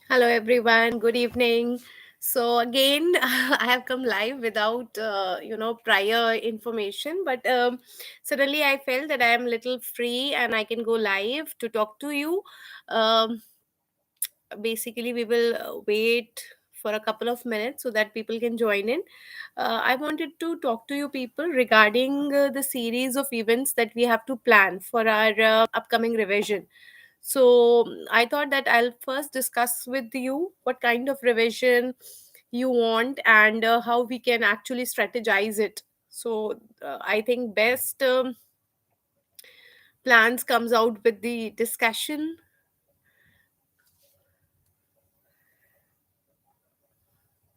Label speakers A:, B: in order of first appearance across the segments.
A: Hello, everyone. Good evening. So again, I have come live without prior information, but suddenly I felt that I am a little free and I can go live to talk to you. Um, Basically, we will wait for a couple of minutes so that people can join in. I wanted to talk to you people regarding the series of events that we have to plan for our upcoming revision. So I thought that I'll first discuss with you what kind of revision you want and how we can actually strategize it. So I think best plans comes out with the discussion.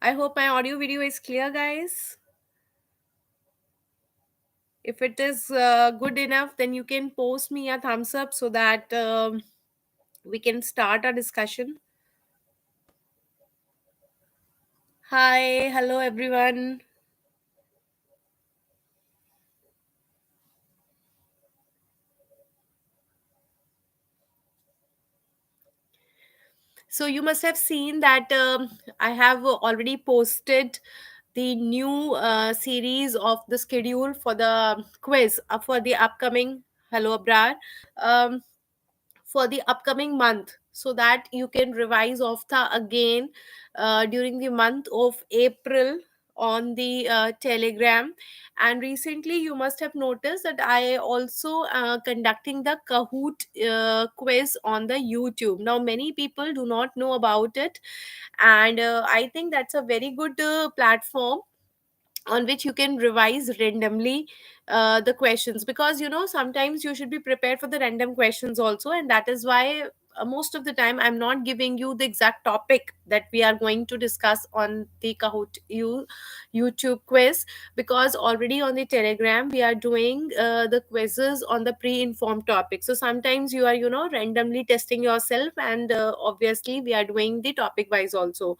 A: I hope my audio video is clear, guys. If it is good enough, then you can post me a thumbs up so that we can start our discussion. Hi, hello everyone. So you must have seen that I have already posted the new series of the schedule for the quiz for the upcoming. Hello, Abrar. Um, for the upcoming month so that you can revise ophtha again during the month of April on the Telegram. And recently you must have noticed that I also conducting the Kahoot quiz on the YouTube. Now many people do not know about it, and I think that's a very good platform on which you can revise randomly the questions, because sometimes you should be prepared for the random questions also, and that is why most of the time I'm not giving you the exact topic that we are going to discuss on the YouTube quiz, because already on the Telegram we are doing the quizzes on the pre-informed topic. So sometimes you are randomly testing yourself, and obviously we are doing the topic wise also.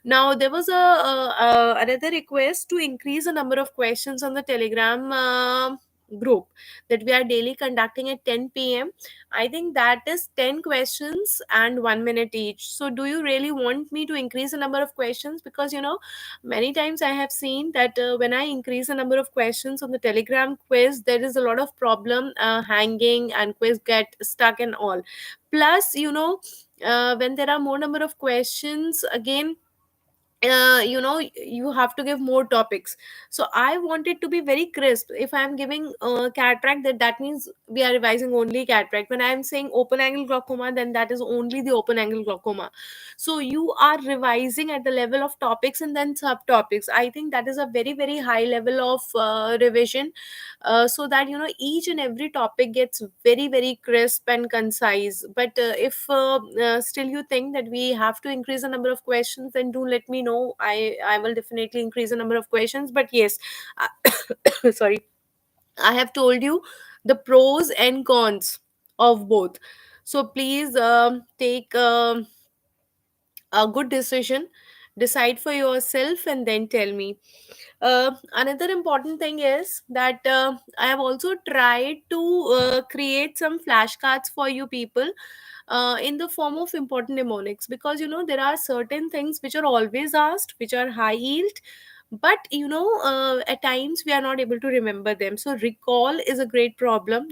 A: Now there was another request to increase the number of questions on the Telegram group that we are daily conducting at 10 p.m. I think that is 10 questions and 1 minute each. So do you really want me to increase the number of questions? Because many times I have seen that when I increase the number of questions on the Telegram quiz, there is a lot of problem hanging and quiz get stuck and all. Plus, when there are more number of questions, again you have to give more topics. So I want it to be very crisp. If I'm giving cataract, that means we are revising only cataract. When I'm saying open angle glaucoma, then that is only the open angle glaucoma. So you are revising at the level of topics and then subtopics. I think that is a very very high level of revision, so that each and every topic gets very very crisp and concise. But if still you think that we have to increase the number of questions, then do let me know. I will definitely increase the number of questions. But yes, sorry, I have told you the pros and cons of both. So please take a good decision, decide for yourself, and then tell me. Another important thing is that I have also tried to create some flashcards for you people in the form of important mnemonics, because there are certain things which are always asked, which are high yield, but at times we are not able to remember them. So recall is a great problem,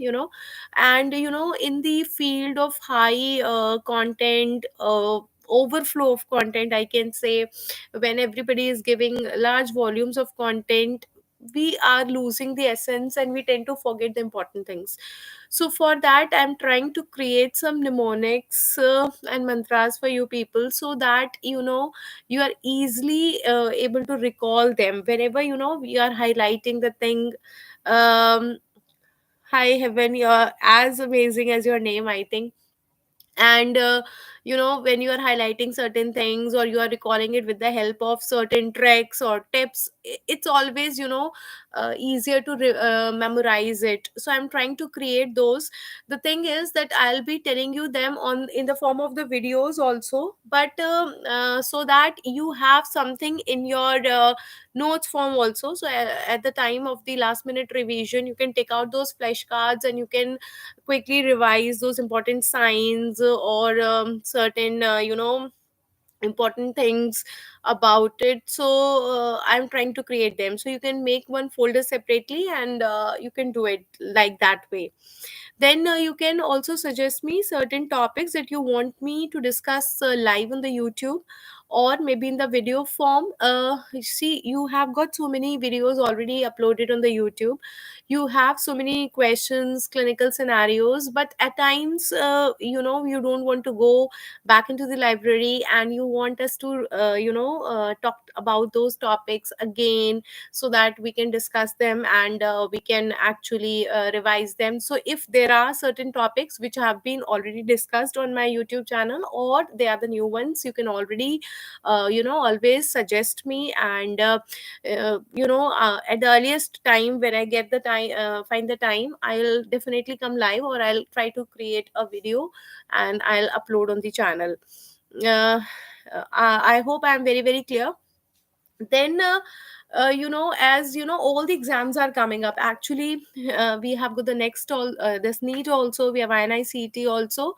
A: and in the field of high content, overflow of content, I can say, when everybody is giving large volumes of content, we are losing the essence and we tend to forget the important things. So for that I'm trying to create some mnemonics and mantras for you people, so that you are easily able to recall them whenever we are highlighting the thing. um Hi Heaven, you're as amazing as your name, I think. And when you are highlighting certain things, or you are recalling it with the help of certain tricks or tips, it's always easier to memorize it. So I'm trying to create those. The thing is that I'll be telling you them on in the form of the videos also, but so that you have something in your notes form also. So at the time of the last minute revision, you can take out those flashcards and you can quickly revise those important signs or certain important things about it. So I'm trying to create them, so you can make one folder separately, and you can do it like that way. Then you can also suggest me certain topics that you want me to discuss live on the YouTube, or maybe in the video form. See, you have got so many videos already uploaded on the YouTube. You have so many questions, clinical scenarios, but at times, you don't want to go back into the library, and you want us to talk about those topics again, so that we can discuss them, and we can actually revise them. So if there are certain topics which have been already discussed on my YouTube channel, or they are the new ones, you can already always suggest me. And at the earliest time when I get the time, find the time, I'll definitely come live, or I'll try to create a video and I'll upload on the channel. uh, I hope I'm very very clear. Then as you know, all the exams are coming up actually. We have got the next all this NEET also, we have INICET also,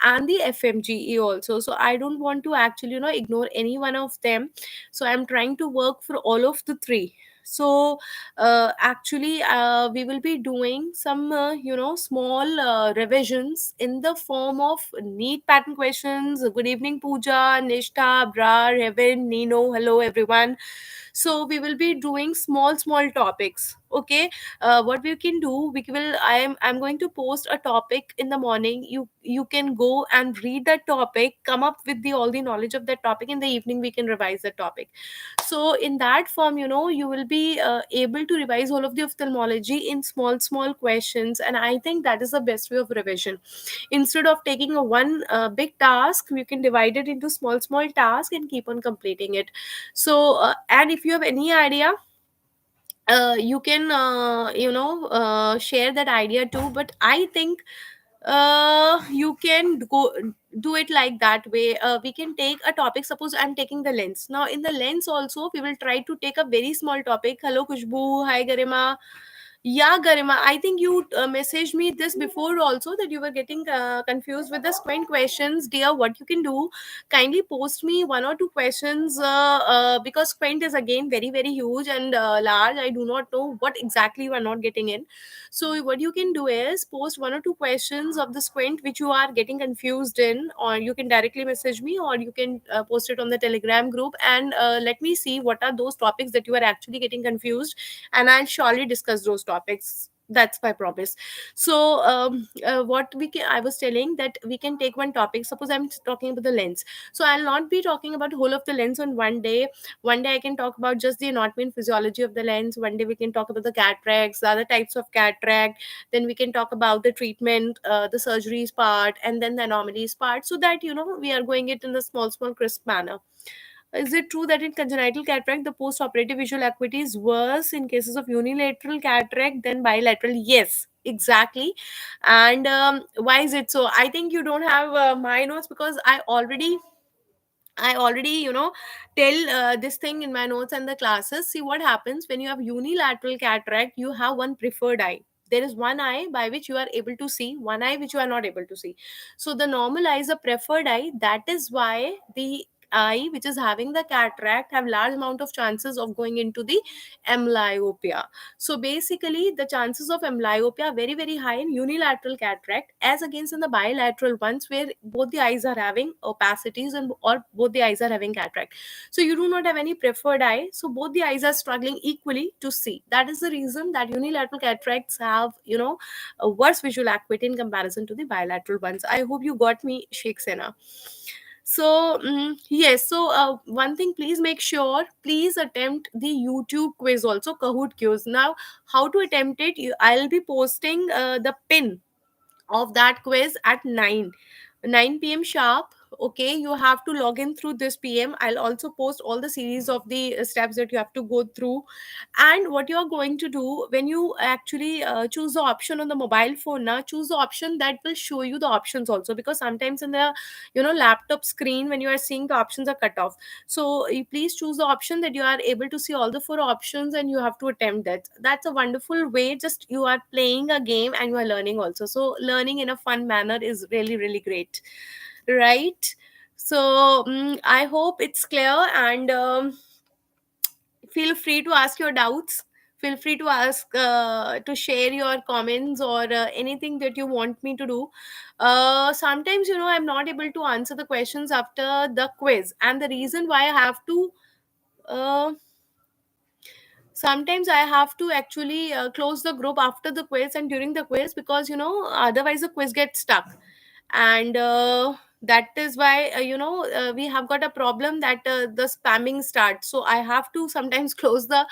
A: and the FMGE also. So I don't want to actually ignore any one of them. So I'm trying to work for all of the three. So actually we will be doing some small revisions in the form of neat pattern questions. Good evening, Pooja, Nishtha, Brar, Heaven, Nino, hello everyone. So we will be doing small topics. Okay, what we can do, we will I'm going to post a topic in the morning. You can go and read that topic, come up with the all the knowledge of that topic. In the evening we can revise the topic. So in that form, you will be able to revise all of the ophthalmology in small questions, and I think that is the best way of revision. Instead of taking a one big task, you can divide it into small tasks and keep on completing it. So and if you have any idea, you can share that idea too. But I think you can go do it like that way. We can take a topic. Suppose I'm taking the lens. Now in the lens also, we will try to take a very small topic. Hello Kushbu, hi Garima. Yeah, Garima, I think you messaged me this before also, that you were getting confused with the squint questions. Dear, what you can do, kindly post me one or two questions, because squint is again very, very huge and large. I do not know what exactly you are not getting in. So, what you can do is post one or two questions of the squint which you are getting confused in, or you can directly message me, or you can post it on the Telegram group, and let me see what are those topics that you are actually getting confused, and I'll surely discuss those topics. That's my promise. So, what we can, I was telling that we can take one topic. Suppose I'm talking about the lens. So I'll not be talking about whole of the lens on one day. One day I can talk about just the anatomy and physiology of the lens. One day we can talk about the cataracts, the other types of cataract. Then we can talk about the treatment, the surgeries part, and then the anomalies part. So that we are going it in a small crisp manner. Is it true that in congenital cataract, the post-operative visual acuity is worse in cases of unilateral cataract than bilateral? Yes, exactly. And why is it so? I think you don't have my notes, because I already, tell this thing in my notes and the classes. See what happens when you have unilateral cataract, you have one preferred eye. There is one eye by which you are able to see, one eye which you are not able to see. So the normal eye is a preferred eye. That is why the eye which is having the cataract have large amount of chances of going into the amblyopia. So basically, the chances of amblyopia are very, very high in unilateral cataract, as against in the bilateral ones, where both the eyes are having opacities and or both the eyes are having cataract. So you do not have any preferred eye. So both the eyes are struggling equally to see. That is the reason that unilateral cataracts have, a worse visual acuity in comparison to the bilateral ones. I hope you got me, Sheikh Sena. So yes, so one thing, please make sure, please attempt the YouTube quiz also, Kahoot quiz. Now, how to attempt it? I'll be posting the pin of that quiz at 9 p.m. sharp. Okay, you have to log in through this PM. I'll also post all the series of the steps that you have to go through. And what you are going to do when you actually choose the option on the mobile phone, now choose the option that will show you the options also, because sometimes in the laptop screen, when you are seeing, the options are cut off. So you please choose the option that you are able to see all the four options, and you have to attempt that. That's a wonderful way. Just you are playing a game and you are learning also. So learning in a fun manner is really really great, right? So I hope it's clear, and feel free to ask your doubts. Feel free to ask, to share your comments, or anything that you want me to do. Sometimes, I'm not able to answer the questions after the quiz, and the reason why I have to uh, sometimes I have to actually close the group after the quiz and during the quiz, because otherwise the quiz gets stuck. And that is why, we have got a problem that the spamming starts, so I have to sometimes close the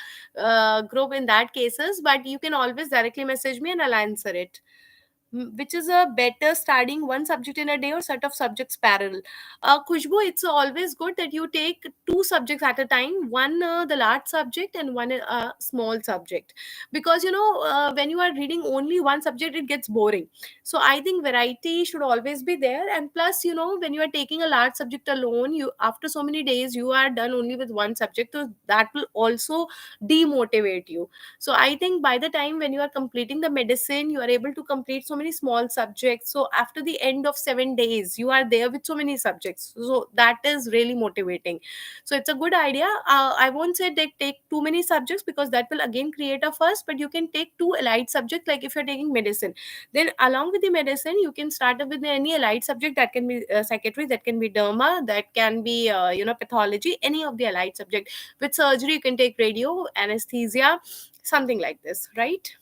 A: group in that cases. But you can always directly message me and I'll answer it. Which is a better, studying one subject in a day or set of subjects parallel? Khushbu, it's always good that you take two subjects at a time, one the large subject and one small subject, because when you are reading only one subject, it gets boring. So I think variety should always be there, and plus, when you are taking a large subject alone, you, after so many days, you are done only with one subject, so that will also demotivate you. So I think by the time when you are completing the medicine, you are able to complete so many small subjects, so after the end of 7 days you are there with so many subjects, so that is really motivating. So it's a good idea. I won't say that take too many subjects, because that will again create a fuss, but you can take two allied subjects, like if you're taking medicine, then along with the medicine you can start up with any allied subject. That can be psychiatry, that can be derma, that can be pathology, any of the allied subject. With surgery you can take radio, anesthesia, something like this, right?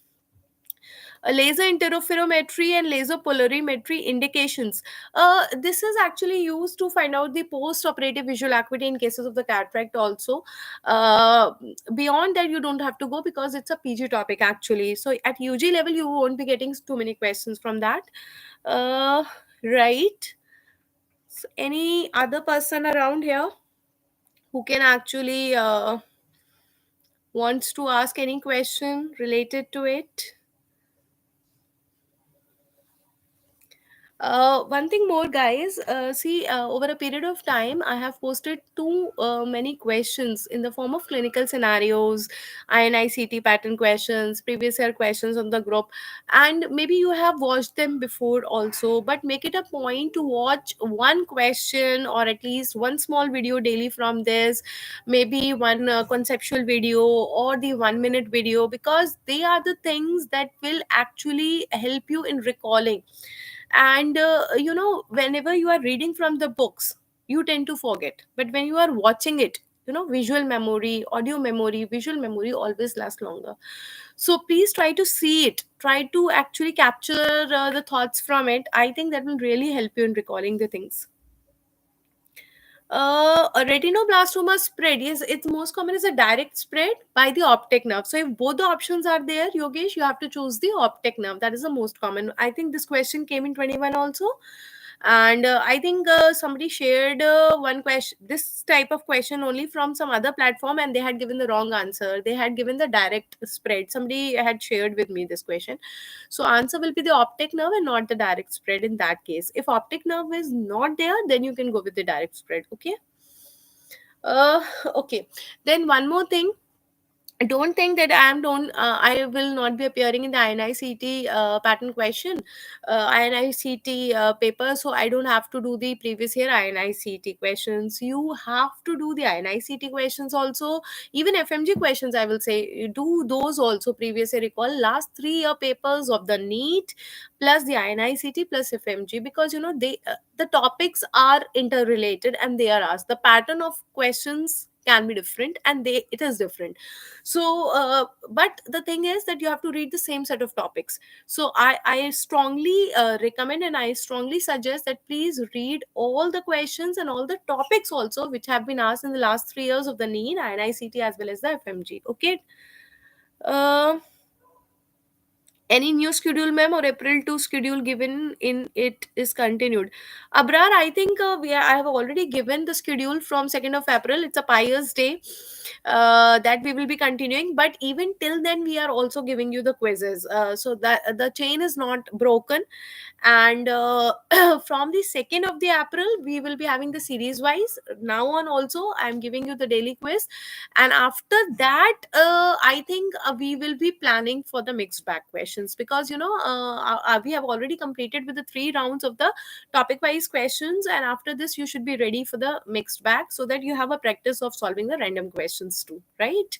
A: A laser interferometry and laser polarimetry indications. This is actually used to find out the post-operative visual acuity in cases of the cataract also. Uh, Beyond that, you don't have to go, because it's a PG topic actually. So at UG level, you won't be getting too many questions from that. Uh, right. So any other person around here who can actually wants to ask any question related to it? One thing more, guys. See, over a period of time, I have posted too many questions in the form of clinical scenarios, INICT pattern questions, previous year questions on the group, and maybe you have watched them before also. But make it a point to watch one question or at least one small video daily from this, maybe one conceptual video or the 1 minute video, because they are the things that will actually help you in recalling. And whenever you are reading from the books, you tend to forget, but when you are watching it, visual memory, audio memory, visual memory always lasts longer. So please try to see it, try to actually capture the thoughts from it. I think that will really help you in recalling the things. A retinoblastoma spread, yes, it's most common is a direct spread by the optic nerve. So if both the options are there, Yogesh, you have to choose the optic nerve. That is the most common. I think this question came in 21 also. And I think somebody shared one question, this type of question only from some other platform, and they had given the wrong answer. They had given the direct spread. Somebody had shared with me this question. So answer will be the optic nerve and not the direct spread in that case. If optic nerve is not there, then you can go with the direct spread. Okay. Uh, okay. Then one more thing, don't think that I will not be appearing in the INICT pattern question, INICT paper, so I don't have to do the previous year INICT questions. You have to do the INICT questions also, even FMG questions. I will say do those also. Previous year, recall last 3 year papers of the NEET plus the INICT plus FMG, because they the topics are interrelated and they are asked. The pattern of questions can be different, and they it is different. So but the thing is that you have to read the same set of topics. So I strongly recommend, and I strongly suggest that please read all the questions and all the topics also which have been asked in the last 3 years of the NEET, INICT, as well as the FMG. Okay. uh, any new schedule, ma'am, or April 2 schedule given in it is continued? Abrar, I think I have already given the schedule from 2nd of April. It's a Pious Day that we will be continuing. But even till then, we are also giving you the quizzes. So that the chain is not broken. And from the 2nd of the April, we will be having the series wise. Now on also, I'm giving you the daily quiz, and after that I think we will be planning for the mixed bag questions. questions, because we have already completed with the three rounds of the topic wise questions, and after this you should be ready for the mixed bag, so that you have a practice of solving the random questions too, right?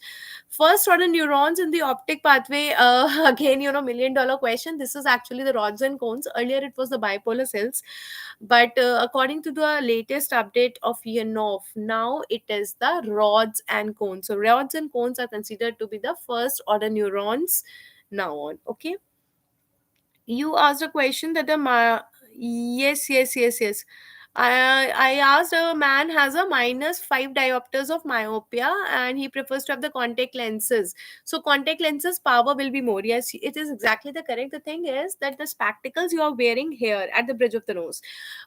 A: First order neurons in the optic pathway, again, million dollar question. This is actually the rods and cones. Earlier it was the bipolar cells, but according to the latest update of Yanov, now it is the rods and cones. So rods and cones are considered to be the first order neurons now on. Okay, you asked a question that yes, yes, yes, yes. I asked, a man has a minus 5 diopters of myopia and he prefers to have the contact lenses. So contact lenses power will be more. Yes, it is exactly the correct. The thing is that the spectacles you are wearing here at the bridge of the nose,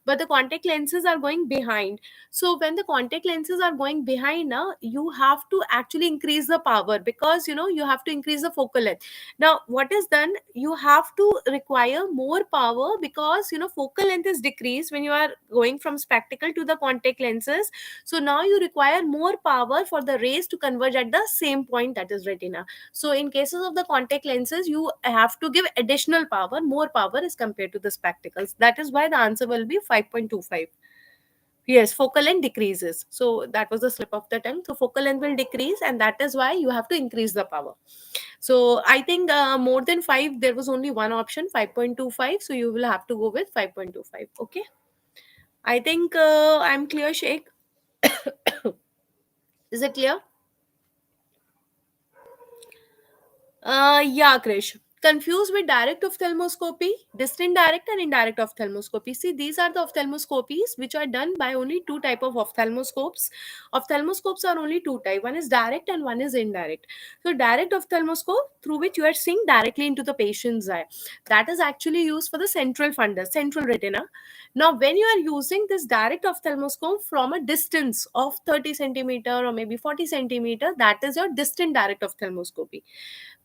A: but the contact lenses are going behind. So when the contact lenses are going behind now, you have to actually increase the power, because you have to increase the focal length. Now what is done, you have to require more power, because focal length is decreased when you are going from spectacle to the contact lenses. So now you require more power for the rays to converge at the same point, that is retina. So in cases of the contact lenses, you have to give additional power, more power as compared to the spectacles. That is why the answer will be 5.25. Yes, focal length decreases. So that was the slip of the tongue. So focal length will decrease, and that is why you have to increase the power. So I think more than 5, there was only one option, 5.25. So you will have to go with 5.25. Okay. I think I'm clear, Sheikh. Is it clear? Yeah, Krish. Confused with direct ophthalmoscopy, distant direct and indirect ophthalmoscopy. See, these are the ophthalmoscopies which are done by only two type of ophthalmoscopes. Ophthalmoscopes are only two type. One is direct and one is indirect. So, direct ophthalmoscope, through which you are seeing directly into the patient's eye, that is actually used for the central fundus, central retina. Now, when you are using this direct ophthalmoscope from a distance of 30 centimeter or maybe 40 centimeter, that is your distant direct ophthalmoscopy.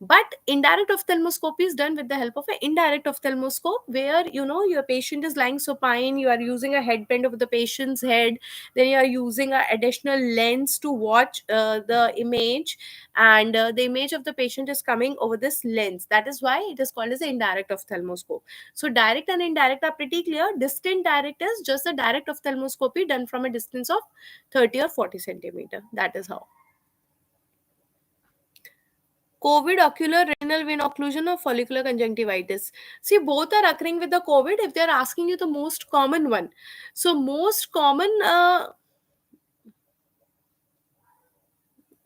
A: But indirect ophthalmoscopy is done with the help of an indirect ophthalmoscope, where your patient is lying supine, you are using a headband over the patient's head, then you are using an additional lens to watch the image, and the image of the patient is coming over this lens. That is why it is called as an indirect ophthalmoscope. So direct and indirect are pretty clear. Distant direct is just a direct ophthalmoscopy done from a distance of 30 or 40 centimeter. That is how. COVID, ocular retinal vein occlusion, or follicular conjunctivitis. See, both are occurring with the COVID. If they are asking you the most common one, so most common,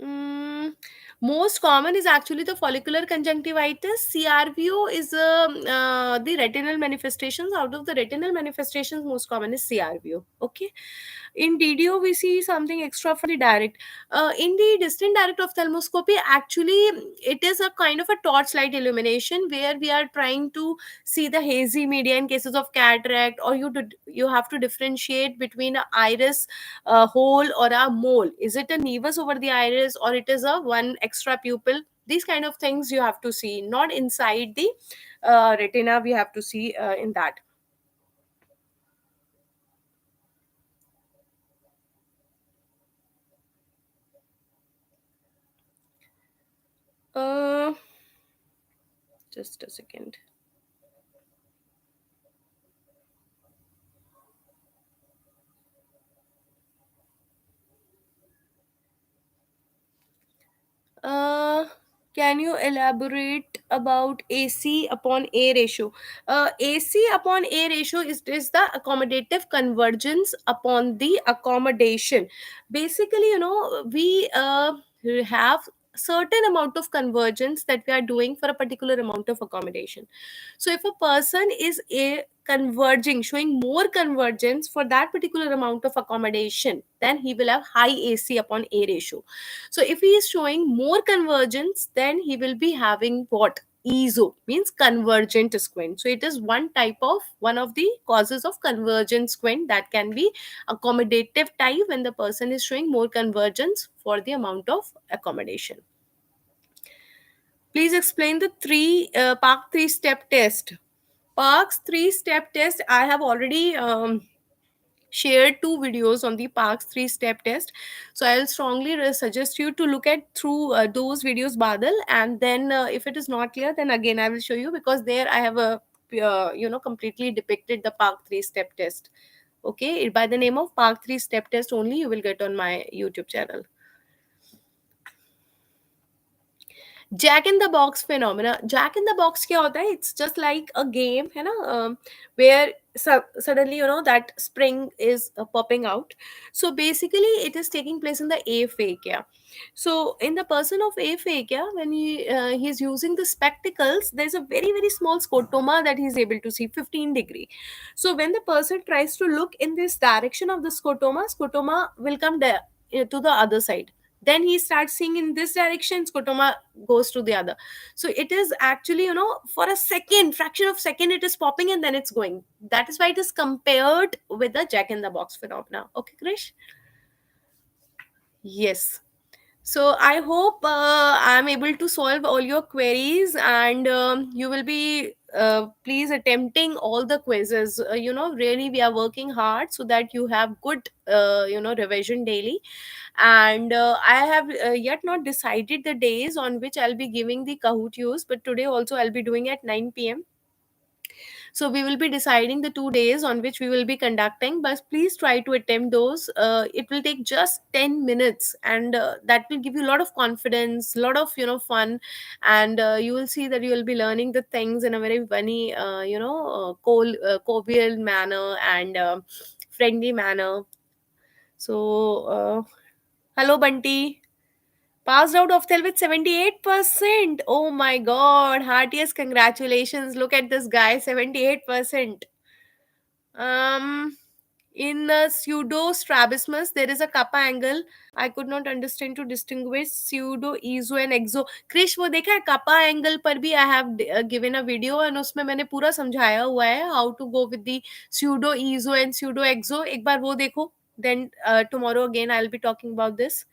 A: Mm, most common is actually the follicular conjunctivitis. CRVO is the retinal manifestations. Out of the retinal manifestations, most common is CRVO. Okay. In DDO, we see something extra for the direct. In the distant direct ophthalmoscopy, actually, it is a kind of a torchlight illumination, where we are trying to see the hazy media in cases of cataract, or you have to differentiate between a iris hole or a mole. Is it a nevus over the iris, or it is a one extra pupil? These kind of things you have to see, not inside the retina. We have to see in that. Uh, just a second. Uh, can you elaborate about AC upon A ratio? AC upon A ratio is the accommodative convergence upon the accommodation. Basically, we have certain amount of convergence that we are doing for a particular amount of accommodation. So if a person is a converging, showing more convergence for that particular amount of accommodation, then he will have high AC upon A ratio. So if he is showing more convergence, then he will be having what? ESO means convergent squint. So it is one of the causes of convergent squint, that can be accommodative type when the person is showing more convergence for the amount of accommodation. Please explain the Park 3 step test. Park's 3 step test I have already shared two videos on the Parks 3-step test. So I'll strongly suggest you to look at through those videos, Badal, and then if it is not clear, then again I will show you, because there I have a completely depicted the Park 3-step test. Okay, by the name of Park 3-step test only you will get on my YouTube channel. Jack in the box phenomena. Jack in the box क्या होता है? It's just like a game है ना, where suddenly that spring is popping out. So basically it is taking place in the aphakia. So in the person of aphakia, when he's using the spectacles, there's a very very small scotoma that he's able to see, 15 degree. So when the person tries to look in this direction of the scotoma will come there, to the other side. Then he starts seeing in this direction, scotoma goes to the other. So it is actually, for a second, fraction of second, it is popping and then it's going. That is why it is compared with the jack in the box phenomena. Okay, Krish? Yes. So I hope I'm able to solve all your queries, and you will be please attempting all the quizzes. Really we are working hard so that you have good revision daily. And I have yet not decided the days on which I'll be giving the Kahoot use, but today also I'll be doing at 9 p.m. So we will be deciding the 2 days on which we will be conducting, but please try to attempt those. It will take just 10 minutes, and that will give you a lot of confidence, a lot of fun, and you will see that you will be learning the things in a very funny, cordial manner and friendly manner. So hello, Bunty. Passed out of 12 with 78%. Oh my god. Heartiest congratulations. Look at this guy, 78%. Um, in the pseudo strabismus, there is a kappa angle. I could not understand to distinguish pseudo, ezo and exo. Krish, वो देखा है kappa angle पर भी I have given a video, and उसमें मैंने पूरा समझाया हुआ है how to go with the pseudo, ezo and pseudo exo. एक बार वो देखो. Then tomorrow again I'll be talking about this.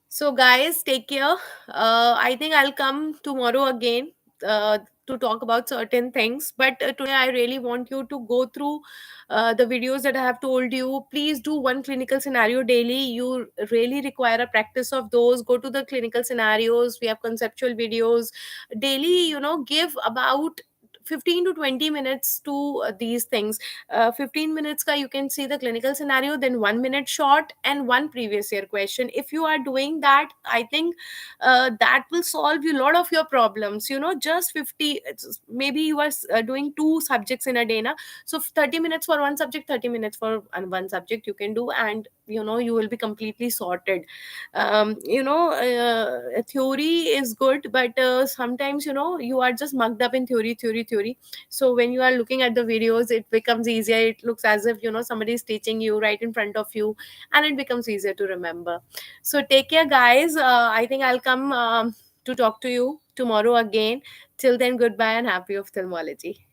A: So, guys, take care. I think I'll come tomorrow again to talk about certain things. But today, I really want you to go through the videos that I have told you. Please do one clinical scenario daily. You really require a practice of those. Go to the clinical scenarios. We have conceptual videos daily. Give about 15 to 20 minutes to these things. 15 minutes ka you can see the clinical scenario, then 1 minute short and one previous year question. If you are doing that, I think that will solve you a lot of your problems. Just 50, maybe you are doing two subjects in a day na. So 30 minutes for one subject, 30 minutes for one subject you can do, and you will be completely sorted. Theory is good, but sometimes you are just mugged up in theory. So when you are looking at the videos, it becomes easier. It looks as if somebody is teaching you right in front of you, and it becomes easier to remember. So take care, guys. I think I'll come to talk to you tomorrow again. Till then, goodbye and happy ophthalmology.